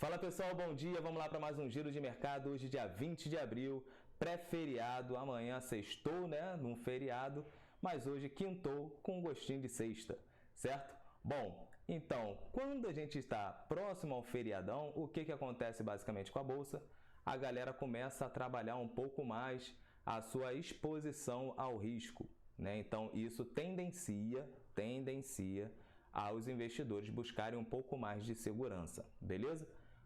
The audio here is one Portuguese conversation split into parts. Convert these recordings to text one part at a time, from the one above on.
Fala pessoal, bom dia, vamos lá para mais um giro de mercado, hoje dia 20 de abril, pré-feriado, amanhã sextou, né, num feriado, mas hoje quintou com um gostinho de sexta, certo? Bom, então, quando a gente está próximo ao feriadão, o que acontece basicamente com a Bolsa? A galera começa a trabalhar um pouco mais a sua exposição ao risco, né? Então, isso tendencia aos investidores buscarem um pouco mais de segurança, beleza?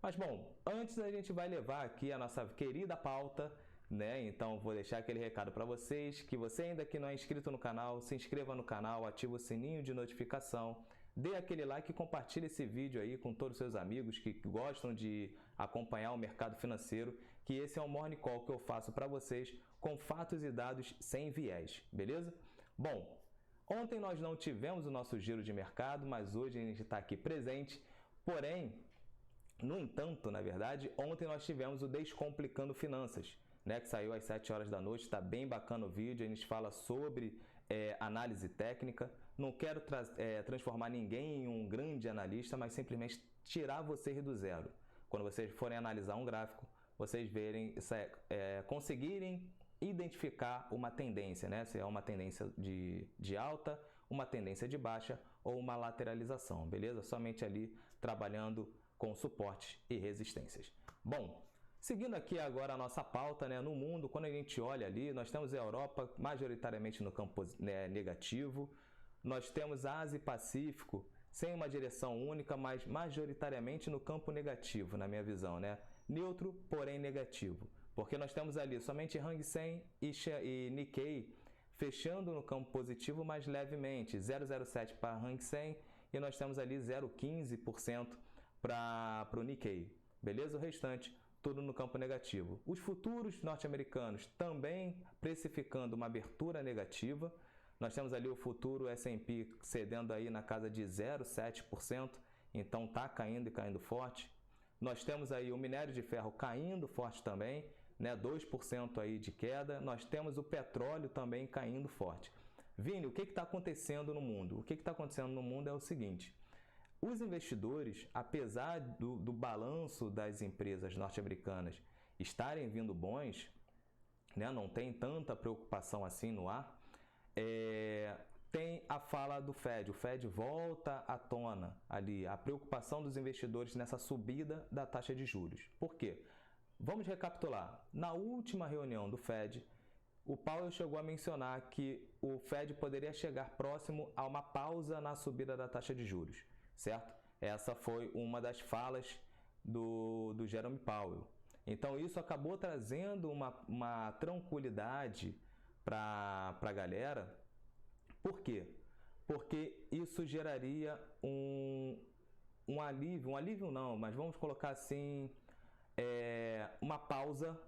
Mas bom, antes a gente vai levar aqui a nossa querida pauta, né? Então vou deixar aquele recado para vocês, que você ainda que não é inscrito no canal, se inscreva no canal, ative o sininho de notificação, dê aquele like e compartilhe esse vídeo aí com todos os seus amigos que gostam de acompanhar o mercado financeiro, que esse é um Morning Call que eu faço para vocês com fatos e dados sem viés, beleza? Bom, ontem nós não tivemos o nosso giro de mercado, mas hoje a gente está aqui presente, porém, no entanto, na verdade, ontem nós tivemos o Descomplicando Finanças, né, que saiu às 7 horas da noite, está bem bacana o vídeo, a gente fala sobre análise técnica. Não quero transformar ninguém em um grande analista, mas simplesmente tirar você do zero. Quando vocês forem analisar um gráfico, vocês conseguirem identificar uma tendência, né? Se é uma tendência de alta, uma tendência de baixa ou uma lateralização, beleza? Somente ali trabalhando com suporte e resistências. Bom, seguindo aqui agora a nossa pauta, né? No mundo, quando a gente olha ali, nós temos a Europa majoritariamente no campo negativo, nós temos a Ásia e Pacífico sem uma direção única, mas majoritariamente no campo negativo, na minha visão, né? Neutro, porém negativo. Porque nós temos ali somente Hang Seng e Nikkei fechando no campo positivo, mas levemente, 0,07 para Hang Seng e nós temos ali 0,15% para o Nikkei, beleza? O restante, tudo no campo negativo. Os futuros norte-americanos também precificando uma abertura negativa. Nós temos ali o futuro S&P cedendo aí na casa de 0,7%, então está caindo e caindo forte. Nós temos aí o minério de ferro caindo forte também, né, 2% aí de queda. Nós temos o petróleo também caindo forte. Vini, o que está acontecendo no mundo? O que está acontecendo no mundo é o seguinte: os investidores, apesar do balanço das empresas norte-americanas estarem vindo bons, né, não tem tanta preocupação assim no ar, tem a fala do Fed. O Fed volta à tona ali, a preocupação dos investidores nessa subida da taxa de juros. Por quê? Vamos recapitular. Na última reunião do Fed, o Powell chegou a mencionar que o Fed poderia chegar próximo a uma pausa na subida da taxa de juros, certo? Essa foi uma das falas do Jerome Powell. Então isso acabou trazendo uma tranquilidade para a galera. Por quê? Porque isso geraria um alívio não, mas vamos colocar assim, uma pausa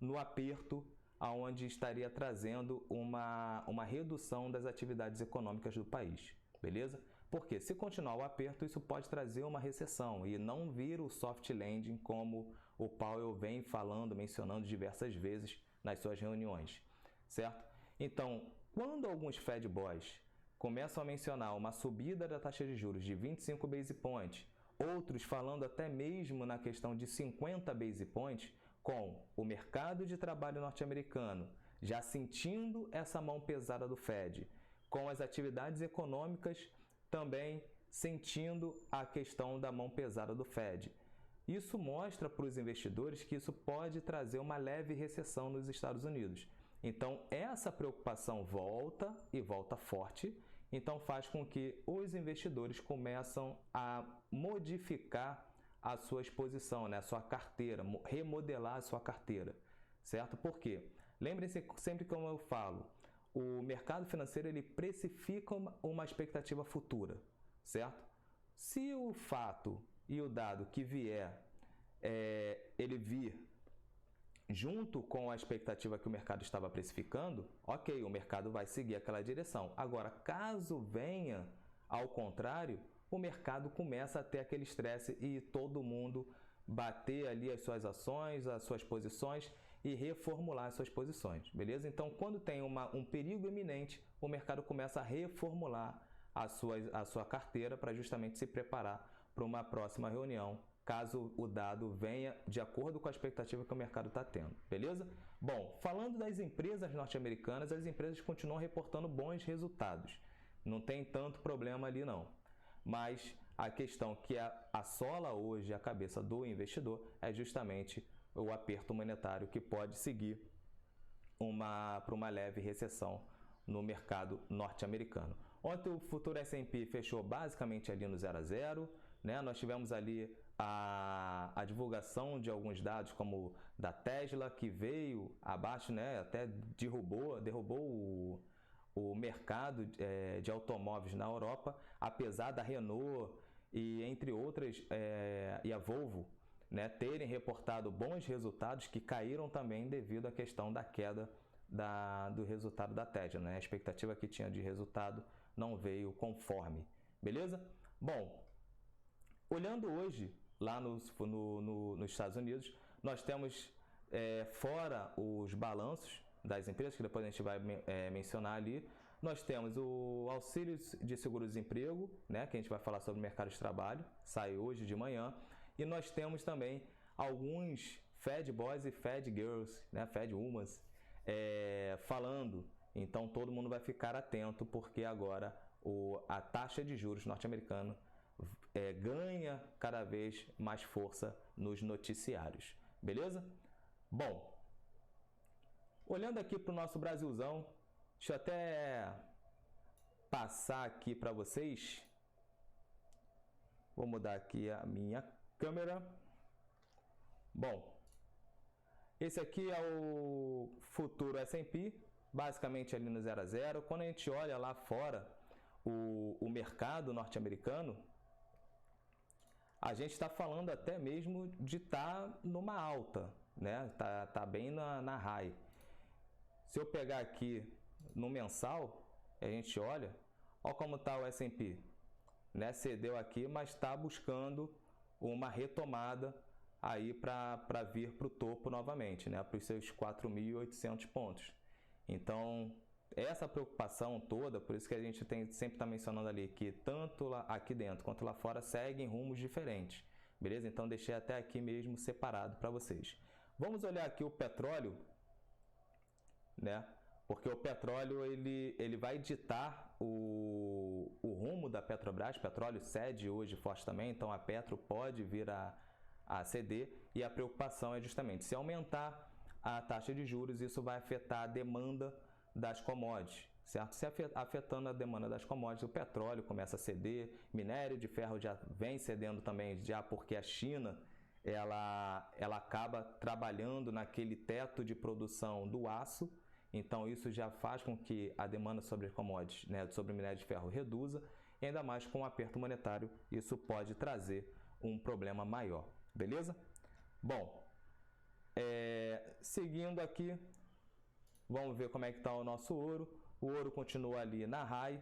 no aperto, aonde estaria trazendo uma redução das atividades econômicas do país, beleza? Porque se continuar o aperto, isso pode trazer uma recessão e não vir o soft landing como o Powell vem falando, mencionando diversas vezes nas suas reuniões, certo? Então, quando alguns Fed Boys começam a mencionar uma subida da taxa de juros de 25 base points, outros falando até mesmo na questão de 50 base points, com o mercado de trabalho norte-americano já sentindo essa mão pesada do Fed, com as atividades econômicas também sentindo a questão da mão pesada do Fed. Isso mostra para os investidores que isso pode trazer uma leve recessão nos Estados Unidos. Então, essa preocupação volta e volta forte, então faz com que os investidores começam a modificar a sua exposição, né? A sua carteira, remodelar a sua carteira, certo? Por quê? Lembrem-se sempre como eu falo, o mercado financeiro ele precifica uma expectativa futura, certo? Se o fato e o dado que vier, ele vir junto com a expectativa que o mercado estava precificando, ok, o mercado vai seguir aquela direção. Agora, caso venha ao contrário, o mercado começa a ter aquele estresse e todo mundo bater ali as suas ações, as suas posições e reformular as suas posições, beleza? Então, quando tem um perigo iminente, o mercado começa a reformular a sua carteira para justamente se preparar para uma próxima reunião caso o dado venha de acordo com a expectativa que o mercado está tendo, beleza? Bom, falando das empresas norte-americanas, as empresas continuam reportando bons resultados, não tem tanto problema ali não, mas a questão que assola hoje a cabeça do investidor é justamente o aperto monetário que pode seguir para uma leve recessão no mercado norte-americano. Ontem o futuro S&P fechou basicamente ali no 0 a 0, né? Nós tivemos ali a divulgação de alguns dados, como da Tesla, que veio abaixo, né? Até derrubou o mercado de automóveis na Europa, apesar da Renault e entre outras, e a Volvo, né, terem reportado bons resultados que caíram também devido à questão da queda do resultado da Tesla, né? A expectativa que tinha de resultado não veio conforme, beleza? Bom, olhando hoje lá nos Estados Unidos, nós temos fora os balanços das empresas, que depois a gente vai mencionar ali, nós temos o auxílio de seguro-desemprego, né, que a gente vai falar sobre o mercado de trabalho, sai hoje de manhã, e nós temos também alguns Fed Boys e Fed Girls, né, Fed Womans, falando. Então todo mundo vai ficar atento, porque agora a taxa de juros norte-americana ganha cada vez mais força nos noticiários, beleza? Bom, olhando aqui para o nosso Brasilzão, deixa eu até passar aqui para vocês. Vou mudar aqui a minha câmera. Bom, esse aqui é o futuro S&P, basicamente ali no 0 a 0. Quando a gente olha lá fora o mercado norte-americano, a gente está falando até mesmo de estar numa alta, né? Tá bem na high. Se eu pegar aqui no mensal, a gente olha como está o S&P, né? Cedeu aqui, mas está buscando uma retomada aí para vir para o topo novamente, né? Para os seus 4.800 pontos. Então, essa preocupação toda, por isso que a gente sempre está mencionando ali que tanto lá, aqui dentro quanto lá fora seguem rumos diferentes, beleza? Então, deixei até aqui mesmo separado para vocês. Vamos olhar aqui o petróleo, né? Porque o petróleo ele vai ditar o rumo da Petrobras. O petróleo cede hoje forte também, então a Petro pode vir a ceder, e a preocupação é justamente se aumentar a taxa de juros, isso vai afetar a demanda das commodities, certo? Se afetando a demanda das commodities, o petróleo começa a ceder, minério de ferro já vem cedendo também, já porque a China ela acaba trabalhando naquele teto de produção do aço, então isso já faz com que a demanda sobre commodities, né, sobre minério de ferro reduza, e ainda mais com o aperto monetário, isso pode trazer um problema maior, beleza? Bom, seguindo aqui, vamos ver como é que está o nosso ouro. O ouro continua ali na high,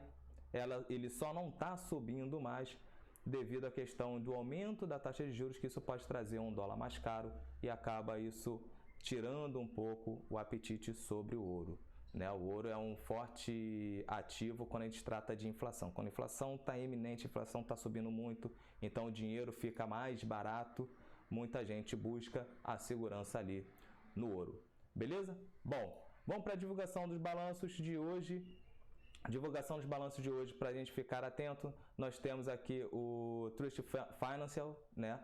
ele só não está subindo mais devido à questão do aumento da taxa de juros, que isso pode trazer um dólar mais caro e acaba isso tirando um pouco o apetite sobre o ouro, né? O ouro é um forte ativo quando a gente trata de inflação. Quando a inflação está iminente, a inflação está subindo muito, então o dinheiro fica mais barato, muita gente busca a segurança ali no ouro, beleza? Bom, vamos para a divulgação dos balanços de hoje. Divulgação dos balanços de hoje, para a gente ficar atento, nós temos aqui o Trust Financial, né,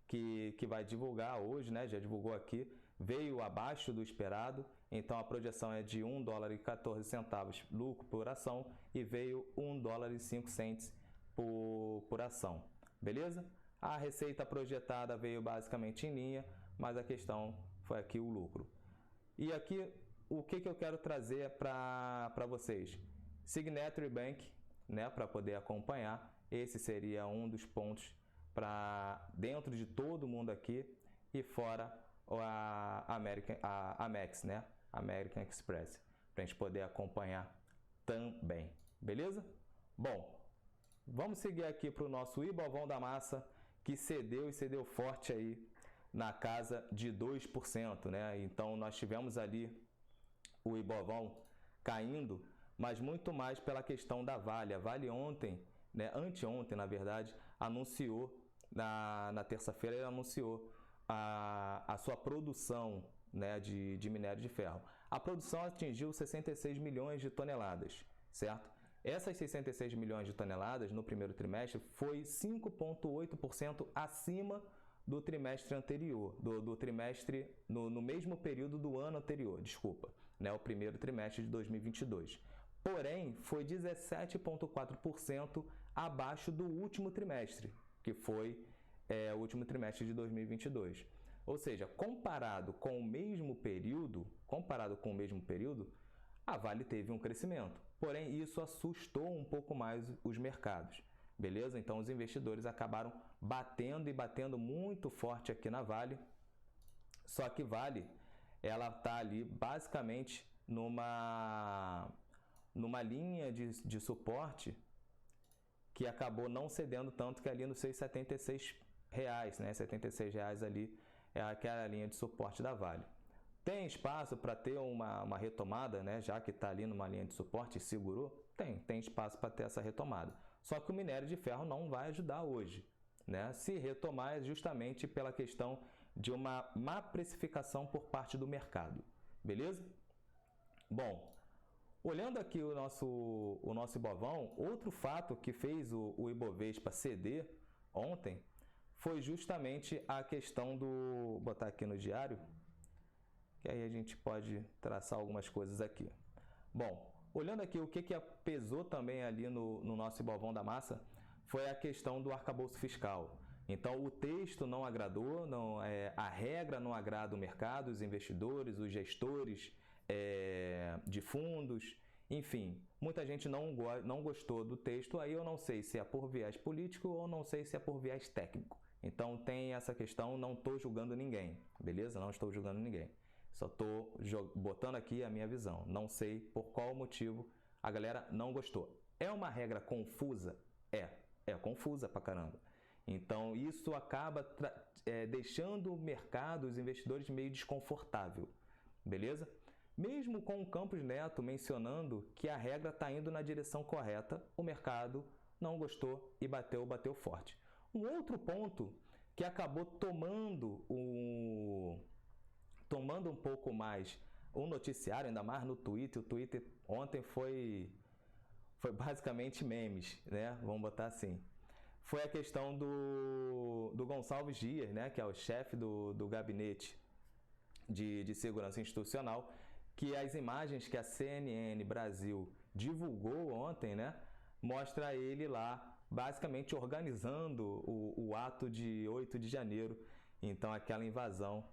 que vai divulgar hoje, né, já divulgou aqui, veio abaixo do esperado, então a projeção é de $1,14 lucro por ação e veio $1,05 por ação, beleza? A receita projetada veio basicamente em linha, mas a questão foi aqui o lucro. E aqui, o que eu quero trazer para vocês? Signature Bank, né, para poder acompanhar, esse seria um dos pontos para dentro de todo mundo aqui, e fora a Amex, né, American Express, para a gente poder acompanhar também, beleza? Bom, vamos seguir aqui para o nosso Ibovão da Massa, que cedeu forte aí na casa de 2%, né? Então nós tivemos ali o Ibovão caindo, mas muito mais pela questão da Vale. A Vale ontem, né, anteontem na verdade, anunciou na terça-feira, ele anunciou a sua produção, né, de minério de ferro. A produção atingiu 66 milhões de toneladas, certo? Essas 66 milhões de toneladas no primeiro trimestre foi 5,8% acima do trimestre anterior, do trimestre no mesmo período do ano anterior, desculpa, né, o primeiro trimestre de 2022. Porém, foi 17,4% abaixo do último trimestre, que foi o último trimestre de 2022. Ou seja, comparado com o mesmo período, a Vale teve um crescimento. Porém, isso assustou um pouco mais os mercados. Beleza? Então, os investidores acabaram batendo muito forte aqui na Vale. Só que Vale, ela está ali basicamente numa linha de suporte que acabou não cedendo tanto, que ali nos seus R$76, né? R$76 ali é aquela linha de suporte da Vale. Tem espaço para ter uma retomada, né? Já que está ali numa linha de suporte e segurou? Tem espaço para ter essa retomada. Só que o minério de ferro não vai ajudar hoje, né? Se retomar é justamente pela questão de uma má precificação por parte do mercado. Beleza? Bom, olhando aqui o nosso Ibovão, outro fato que fez o Ibovespa ceder ontem foi justamente a questão do... Vou botar aqui no diário, que aí a gente pode traçar algumas coisas aqui. Bom, olhando aqui o que pesou também ali no nosso Ibovão da Massa, foi a questão do arcabouço fiscal. Então, o texto não agradou, a regra não agrada o mercado, os investidores, os gestores de fundos, enfim, muita gente não gostou do texto, aí eu não sei se é por viés político ou não sei se é por viés técnico. Então, tem essa questão, não estou julgando ninguém, beleza? Não estou julgando ninguém. Só estou botando aqui a minha visão. Não sei por qual motivo a galera não gostou. É uma regra confusa? É confusa pra caramba. Então, isso acaba deixando o mercado, os investidores meio desconfortável. Beleza? Mesmo com o Campos Neto mencionando que a regra está indo na direção correta, o mercado não gostou e bateu forte. Um outro ponto que acabou tomando um pouco mais o noticiário, ainda mais no Twitter. O Twitter ontem foi basicamente memes, né? Vamos botar assim. Foi a questão do Gonçalves Dias, né? Que é o chefe do gabinete de segurança institucional, que as imagens que a CNN Brasil divulgou ontem, né? Mostra ele lá basicamente organizando o ato de 8 de janeiro, então aquela invasão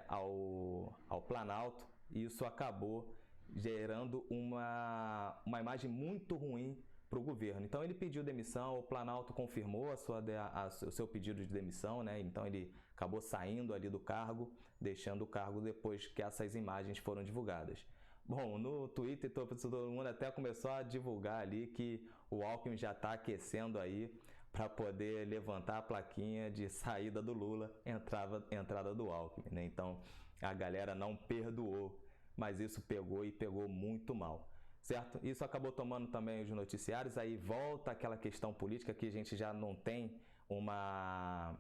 ao Planalto, e isso acabou gerando uma imagem muito ruim para o governo. Então ele pediu demissão, o Planalto confirmou o seu pedido de demissão, né? Então ele acabou saindo ali do cargo, deixando o cargo depois que essas imagens foram divulgadas. Bom, no Twitter todo mundo até começou a divulgar ali que o Alckmin já está aquecendo aí para poder levantar a plaquinha de saída do Lula, entrada do Alckmin, né? Então a galera não perdoou, mas isso pegou muito mal, certo? Isso acabou tomando também os noticiários, aí volta aquela questão política que a gente já não tem uma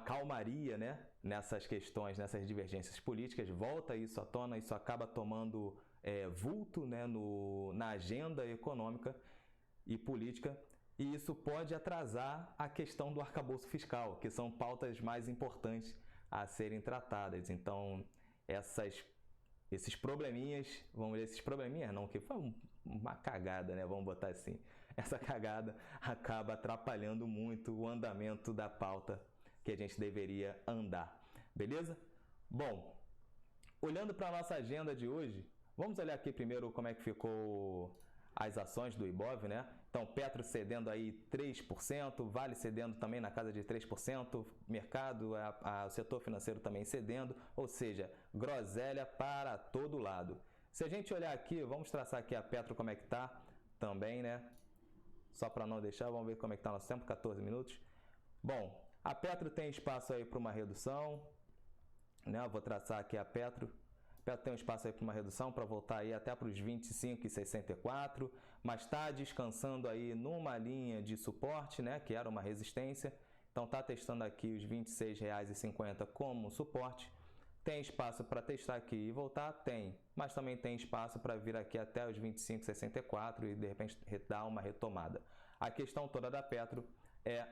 calmaria, né? Nessas questões, nessas divergências políticas, volta isso à tona, isso acaba tomando vulto, né? Na agenda econômica e política, e isso pode atrasar a questão do arcabouço fiscal, que são pautas mais importantes a serem tratadas. Então, esses probleminhas, vamos dizer, esses probleminhas não, que foi uma cagada, né? Vamos botar assim. Essa cagada acaba atrapalhando muito o andamento da pauta que a gente deveria andar. Beleza? Bom, olhando para a nossa agenda de hoje, vamos olhar aqui primeiro como é que ficou as ações do Ibov, né? Então, Petro cedendo aí 3%, Vale cedendo também na casa de 3%, mercado, o setor financeiro também cedendo, ou seja, groselha para todo lado. Se a gente olhar aqui, vamos traçar aqui a Petro como é que tá também, né? Só para não deixar, vamos ver como é que tá nosso tempo, 14 minutos. Bom, a Petro tem espaço aí para uma redução, né? Eu vou traçar aqui a Petro. Petro tem um espaço aí para uma redução, para voltar aí até para os 25,64, mas está descansando aí numa linha de suporte, né, que era uma resistência. Então está testando aqui os R$ 26,50 como suporte. Tem espaço para testar aqui e voltar? Tem, mas também tem espaço para vir aqui até os 25,64 e de repente dar uma retomada. A questão toda da Petro é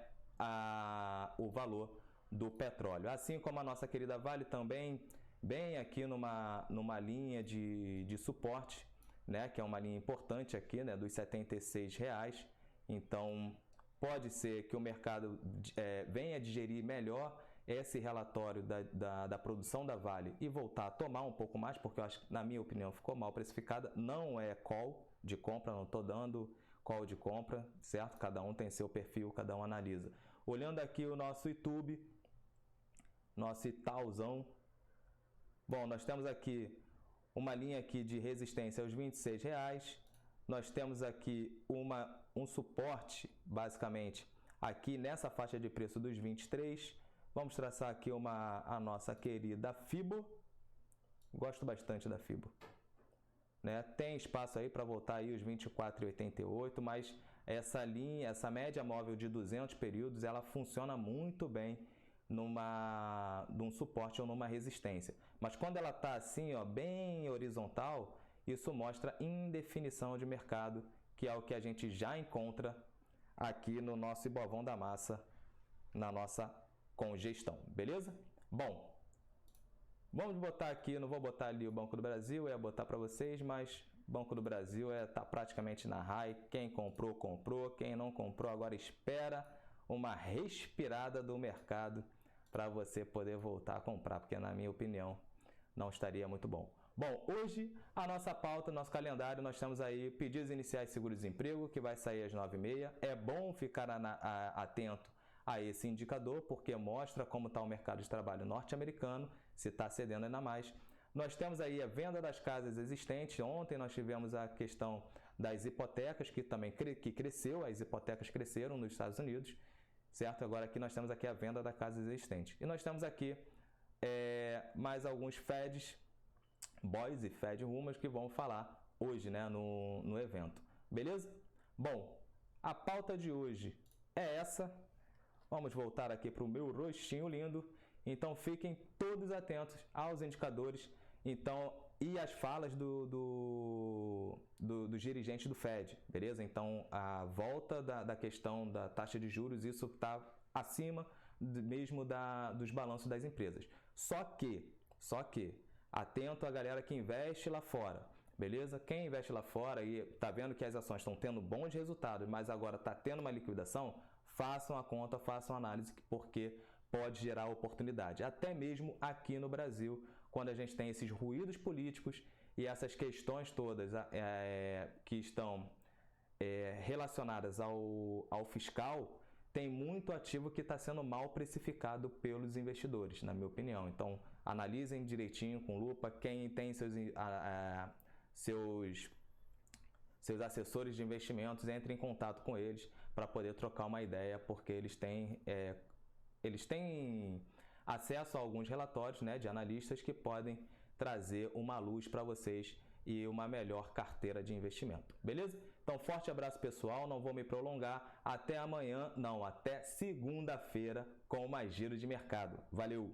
o valor do petróleo. Assim como a nossa querida Vale também, bem aqui numa linha de suporte, né, que é uma linha importante aqui, né, dos R$ 76,00. Então, pode ser que o mercado venha digerir melhor esse relatório da produção da Vale e voltar a tomar um pouco mais, porque eu acho que, na minha opinião, ficou mal precificada. Não é call de compra, não estou dando call de compra, certo? Cada um tem seu perfil, cada um analisa. Olhando aqui o nosso YouTube, nosso Itauzão. Bom, nós temos aqui uma linha aqui de resistência aos R$ 26,00. Nós temos aqui um suporte, basicamente, aqui nessa faixa de preço dos 23. Vamos traçar aqui a nossa querida Fibo. Gosto bastante da Fibo. Né? Tem espaço aí para voltar aí os 24,88, mas essa linha, essa média móvel de 200 períodos, ela funciona muito bem num suporte ou numa resistência. Mas quando ela está assim, ó, bem horizontal, isso mostra indefinição de mercado, que é o que a gente já encontra aqui no nosso Ibovão da Massa, na nossa congestão, beleza? Bom, vamos botar aqui, não vou botar ali o Banco do Brasil, eu ia botar para vocês, mas Banco do Brasil tá praticamente na high. Quem comprou, comprou. Quem não comprou, agora espera uma respirada do mercado para você poder voltar a comprar, porque na minha opinião não estaria muito bom. Bom, hoje a nossa pauta, nosso calendário, nós temos aí pedidos iniciais de seguro-desemprego, que vai sair às 9h30. É bom ficar atento a esse indicador, porque mostra como está o mercado de trabalho norte-americano, se está cedendo ainda mais. Nós temos aí a venda das casas existentes. Ontem nós tivemos a questão das hipotecas, que também cresceu, as hipotecas cresceram nos Estados Unidos, certo? Agora aqui nós temos aqui a venda da casa existente. E nós temos aqui mais alguns Feds, Boys e Fed Rumors que vão falar hoje, né, no evento. Beleza? Bom, a pauta de hoje é essa. Vamos voltar aqui para o meu rostinho lindo. Então fiquem todos atentos aos indicadores e às falas dos dirigentes do Fed, beleza? Então a volta da questão da taxa de juros, isso está acima mesmo dos balanços das empresas. Só que, atento à galera que investe lá fora, beleza? Quem investe lá fora e está vendo que as ações estão tendo bons resultados, mas agora está tendo uma liquidação, façam a conta, façam a análise, porque pode gerar oportunidade. Até mesmo aqui no Brasil, quando a gente tem esses ruídos políticos e essas questões todas que estão relacionadas ao fiscal, tem muito ativo que está sendo mal precificado pelos investidores, na minha opinião. Então, analisem direitinho, com lupa, quem tem seus assessores de investimentos, entrem em contato com eles para poder trocar uma ideia, porque eles têm acesso a alguns relatórios, né, de analistas que podem trazer uma luz para vocês e uma melhor carteira de investimento, beleza? Então, forte abraço, pessoal, não vou me prolongar, até amanhã, não, até segunda-feira com mais giro de mercado. Valeu!